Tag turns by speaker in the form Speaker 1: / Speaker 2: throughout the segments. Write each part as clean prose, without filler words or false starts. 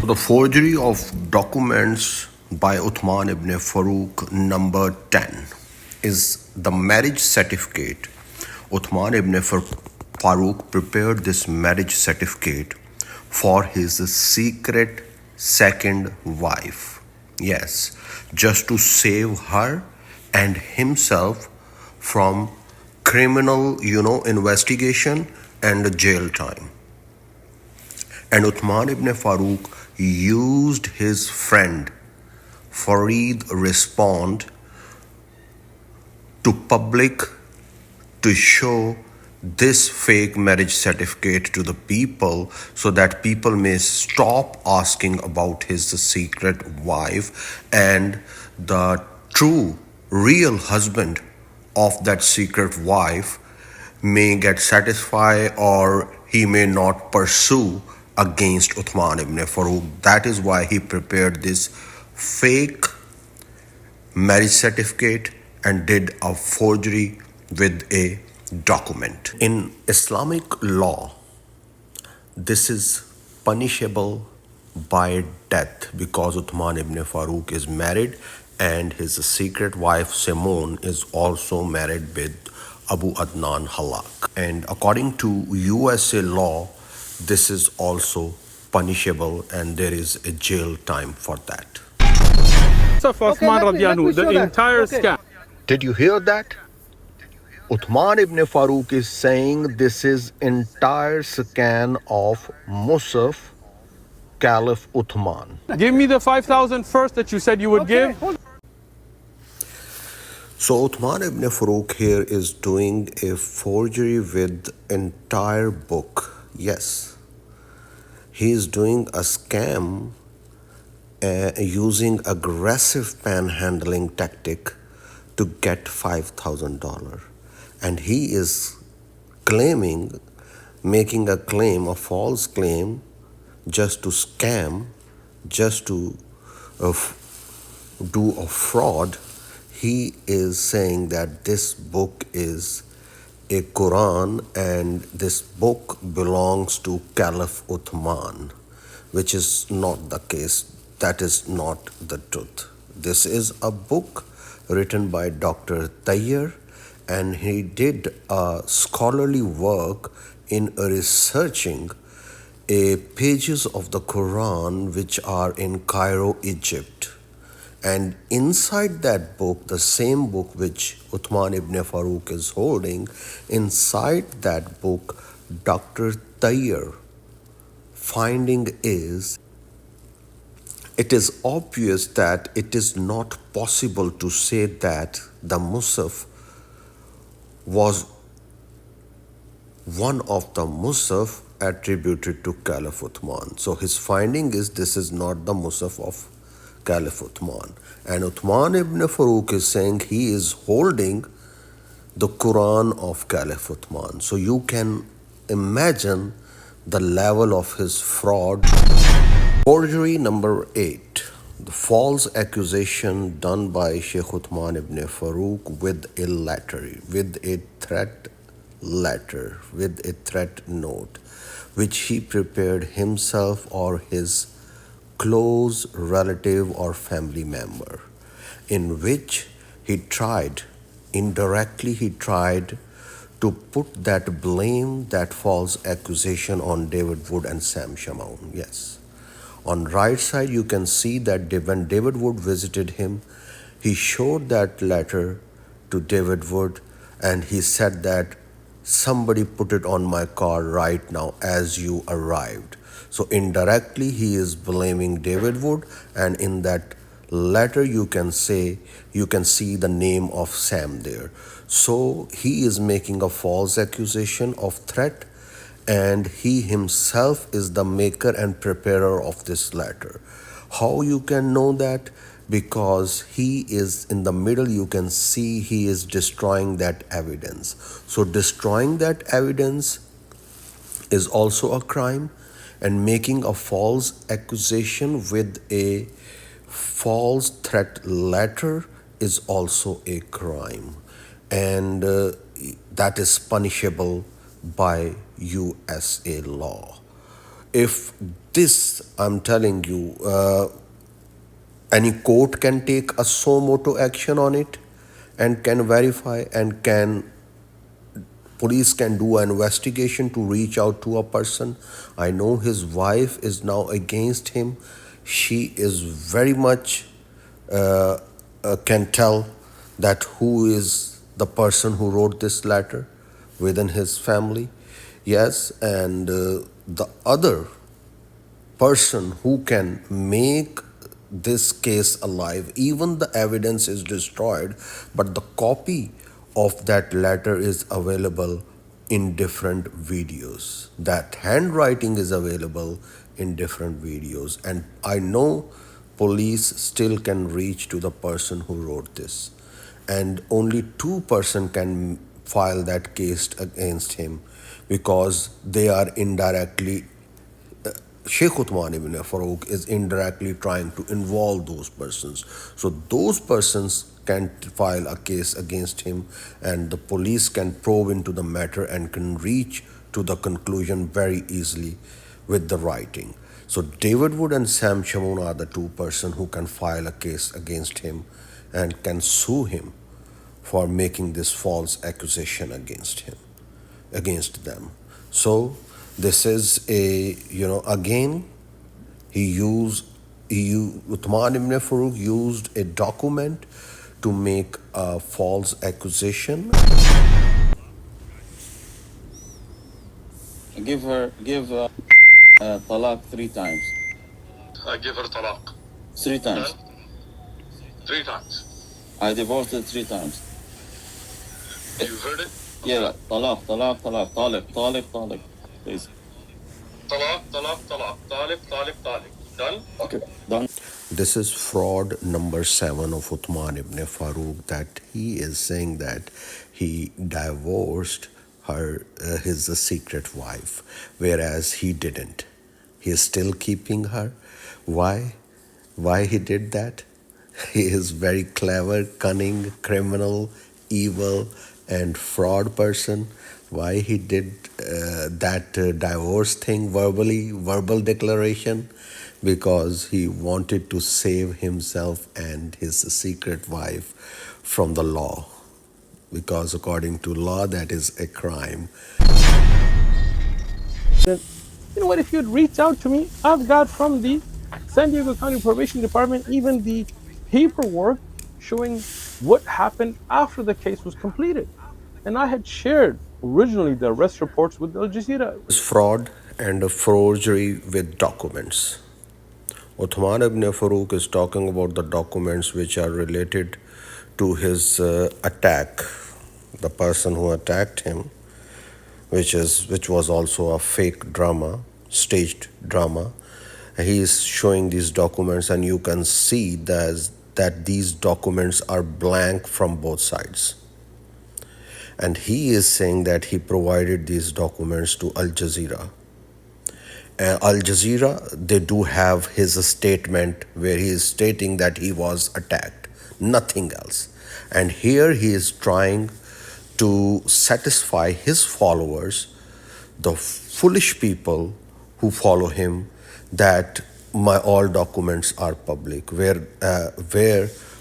Speaker 1: The forgery of documents by Uthman ibn Farooq, number 10, is the marriage certificate. Uthman ibn Farooq prepared this marriage certificate for his secret second wife. Yes, just to save her and himself from criminal, investigation and jail time. And Uthman ibn Farooq used his friend Farid respond to public to show this fake marriage certificate to the people so that people may stop asking about his secret wife and the true real husband of that secret wife may get satisfied or he may not pursue against Uthman ibn Farooq. That is why he prepared this fake marriage certificate and did a forgery with a document. In Islamic law, this is punishable by death because Uthman ibn Farooq is married and his secret wife Simone is also married with Abu Adnan Halak. And according to USA law, this is also punishable and there is a jail time for that.
Speaker 2: The entire scam.
Speaker 1: Did you hear that? Uthman ibn Farooq is saying this is entire scan of Musaf Caliph Uthman.
Speaker 2: Give me the 5,000 first that you said you would give.
Speaker 1: So Uthman ibn Farooq here is doing a forgery with entire book. Yes, he is doing a scam using aggressive panhandling tactic to get $5,000. And he is making a claim, a false claim, just to scam, just to do a fraud. He is saying that this book is a Quran and this book belongs to Caliph Uthman, which is not the case. That is not the truth. This is a book written by Dr. Tayyar, and he did a scholarly work in researching pages of the Quran which are in Cairo, Egypt. And inside that book, the same book which Uthman ibn Farooq is holding, inside that book, Dr. Tayyar finding is, it is obvious that it is not possible to say that the Musaf was one of the Musaf attributed to Caliph Uthman. So his finding is this is not the Musaf of Caliph Uthman. And Uthman ibn Farooq is saying he is holding the Quran of Caliph Uthman. So you can imagine the level of his fraud. Forgery number 8. The false accusation done by Sheikh Uthman ibn Farooq with a letter, with a threat letter, with a threat note, which he prepared himself or his close relative or family member, in which he tried to put that blame, that false accusation on David Wood and Sam Shamoun. Yes. On right side, you can see that when David Wood visited him, he showed that letter to David Wood and he said that somebody put it on my car right now as you arrived. So indirectly, he is blaming David Wood, and in that letter you can see the name of Sam there. So he is making a false accusation of threat, and he himself is the maker and preparer of this letter. How you can know that? Because he is in the middle, you can see he is destroying that evidence. So destroying that evidence is also a crime, and making a false accusation with a false threat letter is also a crime, and that is punishable by USA law. if this, I'm telling you, any court can take a suo motu action on it and can verify and can police can do an investigation to reach out to a person. I know his wife is now against him. She is very much can tell that who is the person who wrote this letter within his family. Yes, and the other person who can make this case alive, even the evidence is destroyed, but the copy of that letter is available in different videos. That handwriting is available in different videos, and I know police still can reach to the person who wrote this, and only two-person can file that case against him because they are indirectly Sheikh Uthman ibn Farooq is indirectly trying to involve those persons. So those persons can file a case against him, and the police can probe into the matter and can reach to the conclusion very easily with the writing. So David Wood and Sam Shamoun are the two persons who can file a case against him and can sue him for making this false accusation against them. So this is a, again, Uthman ibn Farooq used a document to make a false accusation.
Speaker 3: Give talaq 3 times.
Speaker 4: I give her talaq.
Speaker 3: 3 times.
Speaker 4: 3 times.
Speaker 3: I divorced her 3 times.
Speaker 4: You heard it?
Speaker 3: Yeah, talaq, talaq, please.
Speaker 4: Talaq, talaq, talaq. Talib, talib, talib. Done?
Speaker 3: Okay, done.
Speaker 1: This is fraud number 7 of Uthman ibn Farooq, that he is saying that he divorced his secret wife, whereas he didn't. He is still keeping her. Why? Why he did that? He is very clever, cunning, criminal, evil, and fraud person. Why he did that divorce thing verbal declaration? Because he wanted to save himself and his secret wife from the law. Because according to law, that is a crime.
Speaker 2: Then, you know what? If you'd reach out to me, I've got from the San Diego County Probation Department even the paperwork showing what happened after the case was completed. And I had shared originally the arrest reports with Al Jazeera.
Speaker 1: It's fraud and a forgery with documents. Uthman ibn Farooq is talking about the documents which are related to his attack, the person who attacked him, which was also a fake drama, staged drama. He is showing these documents, and you can see that these documents are blank from both sides. And he is saying that he provided these documents to Al Jazeera. Al Jazeera, they do have his statement where he is stating that he was attacked, nothing else. And here he is trying to satisfy his followers, the foolish people who follow him, that my all documents are public. Where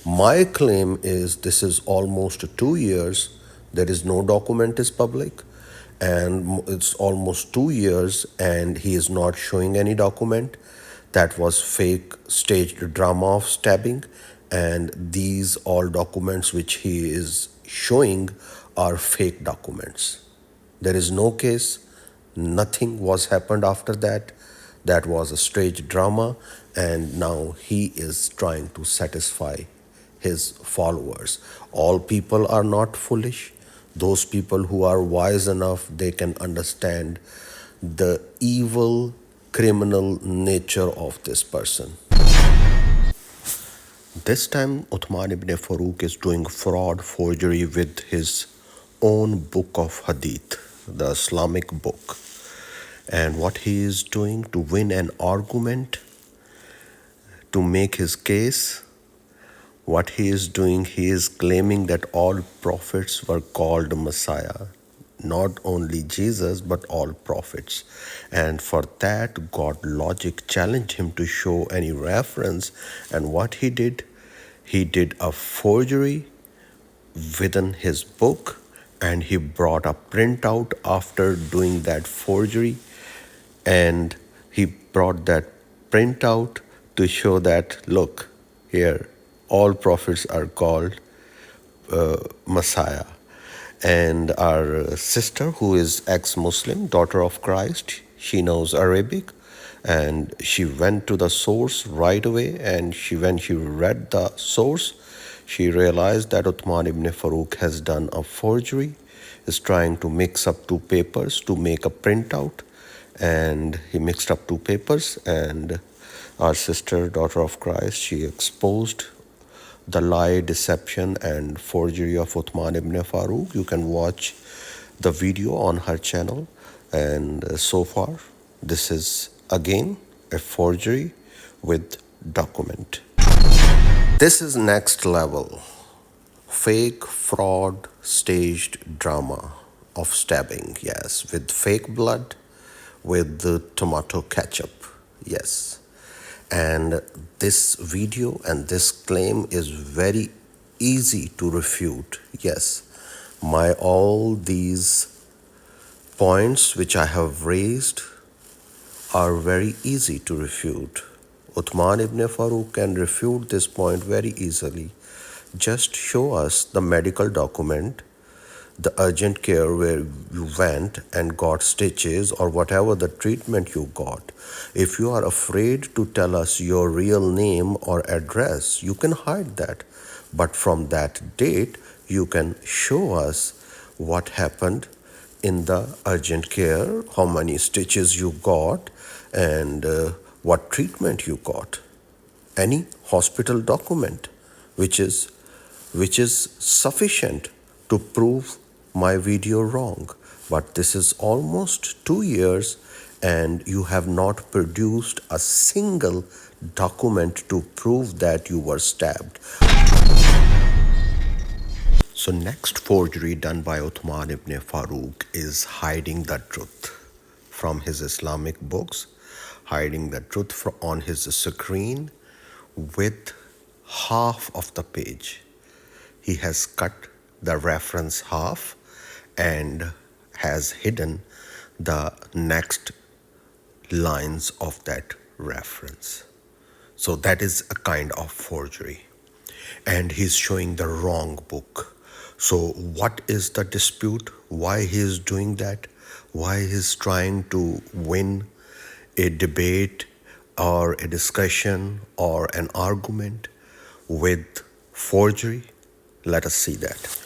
Speaker 1: my claim is, this is almost 2 years, there is no document is public, and it's almost 2 years and he is not showing any document. That was fake staged drama of stabbing, and these all documents which he is showing are fake documents. There is no case, nothing was happened after that. That was a staged drama, and now he is trying to satisfy his followers. All people are not foolish. Those people who are wise enough, they can understand the evil criminal nature of this person. This time Uthman ibn Farooq is doing fraud forgery with his own book of hadith, the Islamic book. And what he is doing to win an argument, to make his case, what he is doing, he is claiming that all prophets were called Messiah. not only Jesus but all prophets. And for that, God logic challenged him to show any reference. And what he did a forgery within his book, and he brought a printout after doing that forgery, and he brought that printout to show that, look here, all prophets are called Messiah. And our sister, who is ex-Muslim, daughter of Christ, she knows Arabic, and she went to the source right away. And when she read the source, she realized that Uthman ibn Farooq has done a forgery, is trying to mix up two papers to make a printout, and he mixed up two papers. And our sister, daughter of Christ, she exposed the lie, deception, and forgery of Uthman ibn Farooq. You can watch the video on her channel. And so far, this is again a forgery with document. This is next level. Fake fraud staged drama of stabbing, yes, with fake blood, with the tomato ketchup, yes. And this video and this claim is very easy to refute, yes. My all these points which I have raised are very easy to refute. Uthman ibn Farooq can refute this point very easily. Just show us the medical document, the urgent care where you went and got stitches or whatever the treatment you got. If you are afraid to tell us your real name or address, you can hide that. But from that date, you can show us what happened in the urgent care, how many stitches you got, and what treatment you got. Any hospital document which is sufficient to prove my video wrong. But this is almost 2 years and you have not produced a single document to prove that you were stabbed. So next forgery done by Uthman ibn Farooq is hiding the truth from his Islamic books, hiding the truth on his screen with half of the page. He has cut the reference half and has hidden the next lines of that reference. So that is a kind of forgery. And he's showing the wrong book. So what is the dispute? Why he is doing that? Why he's trying to win a debate or a discussion or an argument with forgery? Let us see that.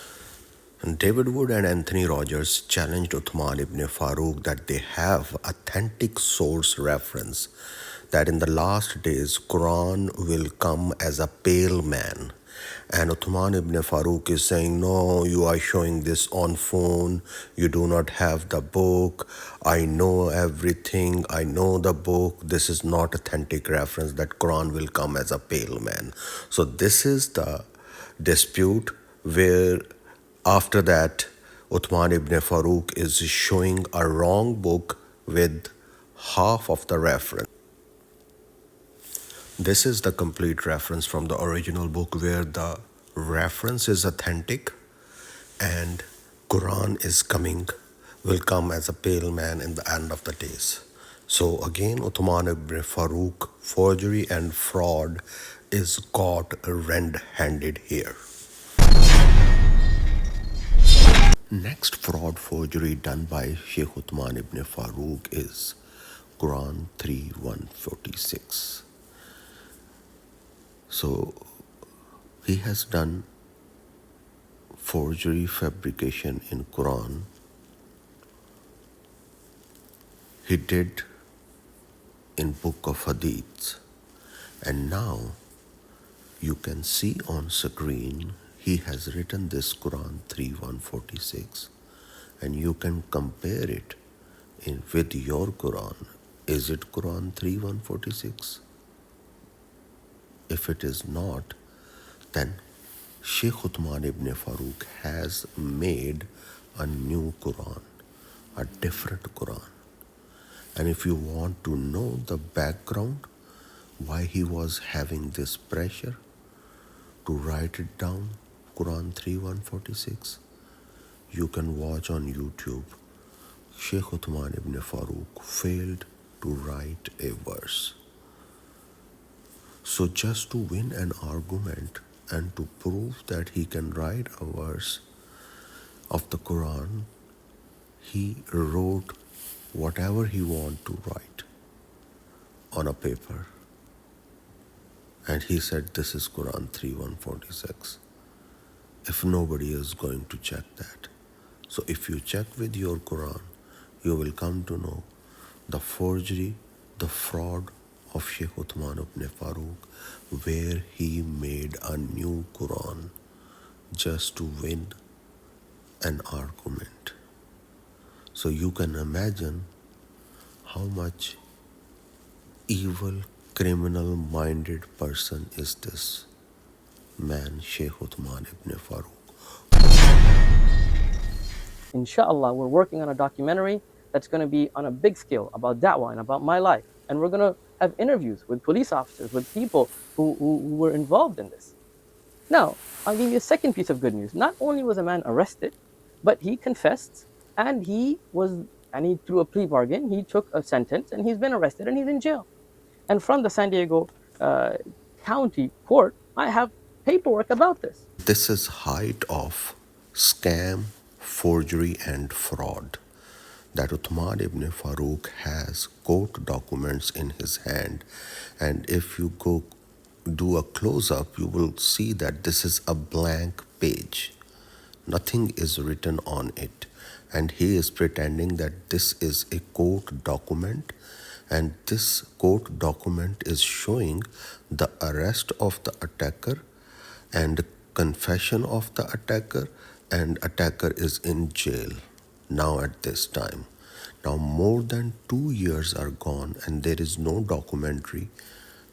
Speaker 1: And David Wood and Anthony Rogers challenged Uthman ibn Farooq that they have authentic source reference that in the last days Quran will come as a pale man. And Uthman ibn Farooq is saying, no, you are showing this on phone, you do not have the book, I know everything, I know the book, this is not authentic reference that Quran will come as a pale man. So this is the dispute where after that Uthman ibn Farooq is showing a wrong book with half of the reference. This is the complete reference from the original book where the reference is authentic and Quran is will come as a pale man in the end of the days. So again, Uthman ibn Farooq forgery and fraud is caught red-handed here. Next fraud forgery done by Sheikh Uthman ibn Farooq is Quran 3:146. So he has done forgery fabrication in Quran. He did in Book of Hadiths, and now you can see on screen he has written this Quran 3:146, and you can compare it with your Quran. Is it Quran 3:146? If it is not, then Sheikh Uthman ibn Farooq has made a new Quran, a different Quran. And if you want to know the background, why he was having this pressure to write it down, Quran 3146, you can watch on YouTube. Sheikh Uthman ibn Farooq failed to write a verse. So just to win an argument and to prove that he can write a verse of the Quran, he wrote whatever he wanted to write on a paper. And he said, this is Quran 3146. If nobody is going to check that. So if you check with your Quran, you will come to know the forgery, the fraud of Sheikh Uthman ibn Farooq, where he made a new Quran just to win an argument. So you can imagine how much evil, criminal-minded person is this man, Sheikh Uthman ibn Farooq.
Speaker 5: Inshallah, we're working on a documentary that's going to be on a big scale about da'wah and about my life. And we're going to have interviews with police officers, with people who were involved in this. Now, I'll give you a second piece of good news. Not only was a man arrested, but he confessed and he through a plea bargain, he took a sentence and he's been arrested and he's in jail. And from the San Diego County Court, I have paperwork about this.
Speaker 1: This is height of scam, forgery and fraud. That Uthman ibn Farooq has court documents in his hand, and if you go do a close-up, you will see that this is a blank page. Nothing is written on it, and he is pretending that this is a court document, and this court document is showing the arrest of the attacker and confession of the attacker, and attacker is in jail now at this time. Now more than 2 years are gone and there is no documentary,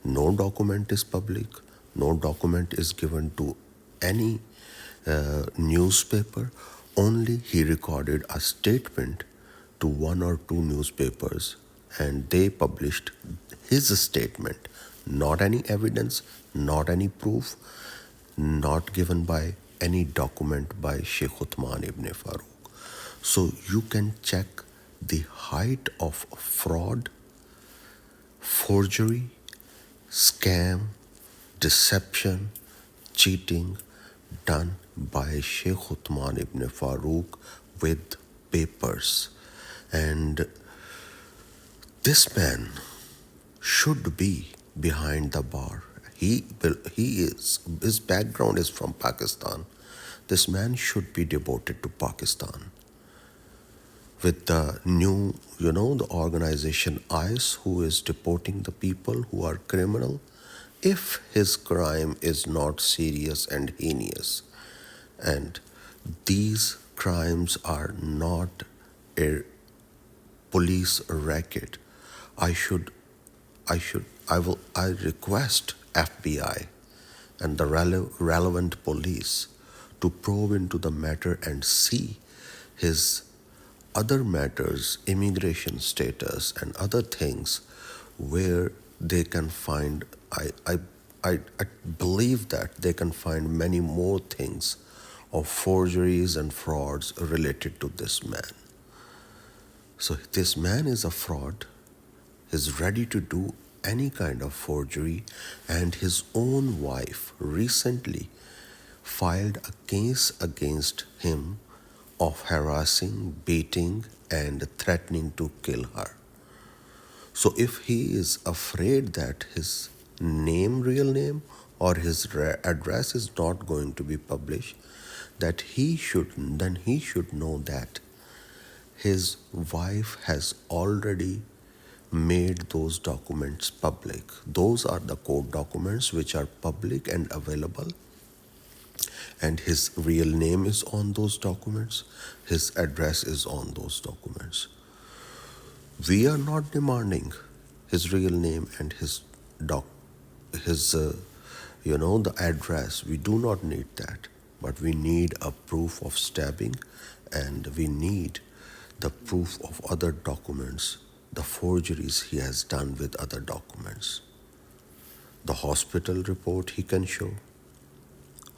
Speaker 1: no document is public, no document is given to any newspaper. Only he recorded a statement to 1 or 2 newspapers and they published his statement, not any evidence, not any proof, not given by any document by Sheikh Uthman ibn Farooq. So you can check the height of fraud, forgery, scam, deception, cheating done by Sheikh Uthman ibn Farooq with papers. And this man should be behind the bar. His background is from Pakistan. This man should be deported to Pakistan. With the new, the organization ICE, who is deporting the people who are criminal, if his crime is not serious and heinous, and these crimes are not a police racket, I request FBI and the relevant police to probe into the matter and see his other matters, immigration status and other things, where they can find, I believe that they can find many more things of forgeries and frauds related to this man. So this man is a fraud, is ready to do any kind of forgery, and his own wife recently filed a case against him of harassing, beating, and threatening to kill her. So if he is afraid that his real name, or his address is not going to be published, then he should know that his wife has already made those documents public. Those are the court documents which are public and available, and his real name is on those documents, his address is on those documents. We are not demanding his real name and the address. We do not need that, but we need a proof of stabbing and we need the proof of other documents, the forgeries he has done with other documents. The hospital report he can show,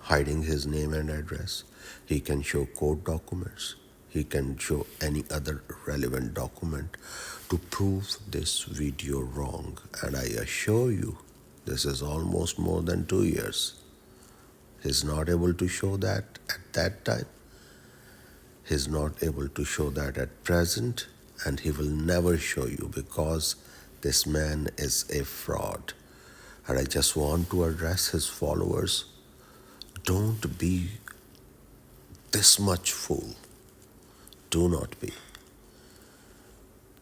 Speaker 1: hiding his name and address. He can show court documents. He can show any other relevant document to prove this video wrong. And I assure you, this is almost more than 2 years. He's not able to show that at that time. He's not able to show that at present, and he will never show you because this man is a fraud. And I just want to address his followers. Don't be this much fool. Do not be.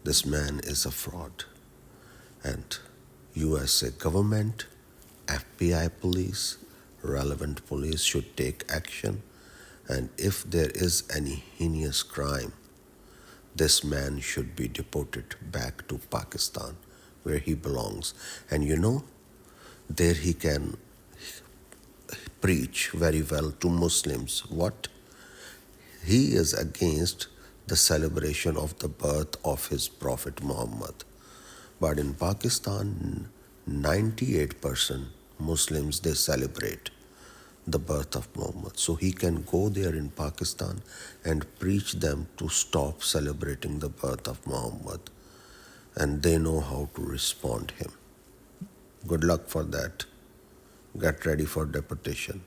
Speaker 1: This man is a fraud. And USA government, FBI police, relevant police should take action. And if there is any heinous crime, this man should be deported back to Pakistan where he belongs. And there he can preach very well to Muslims. What? He is against the celebration of the birth of his Prophet Muhammad. But in Pakistan, 98% Muslims, they celebrate the birth of Muhammad. So he can go there in Pakistan and preach them to stop celebrating the birth of Muhammad. And they know how to respond him. Good luck for that. Get ready for deportation.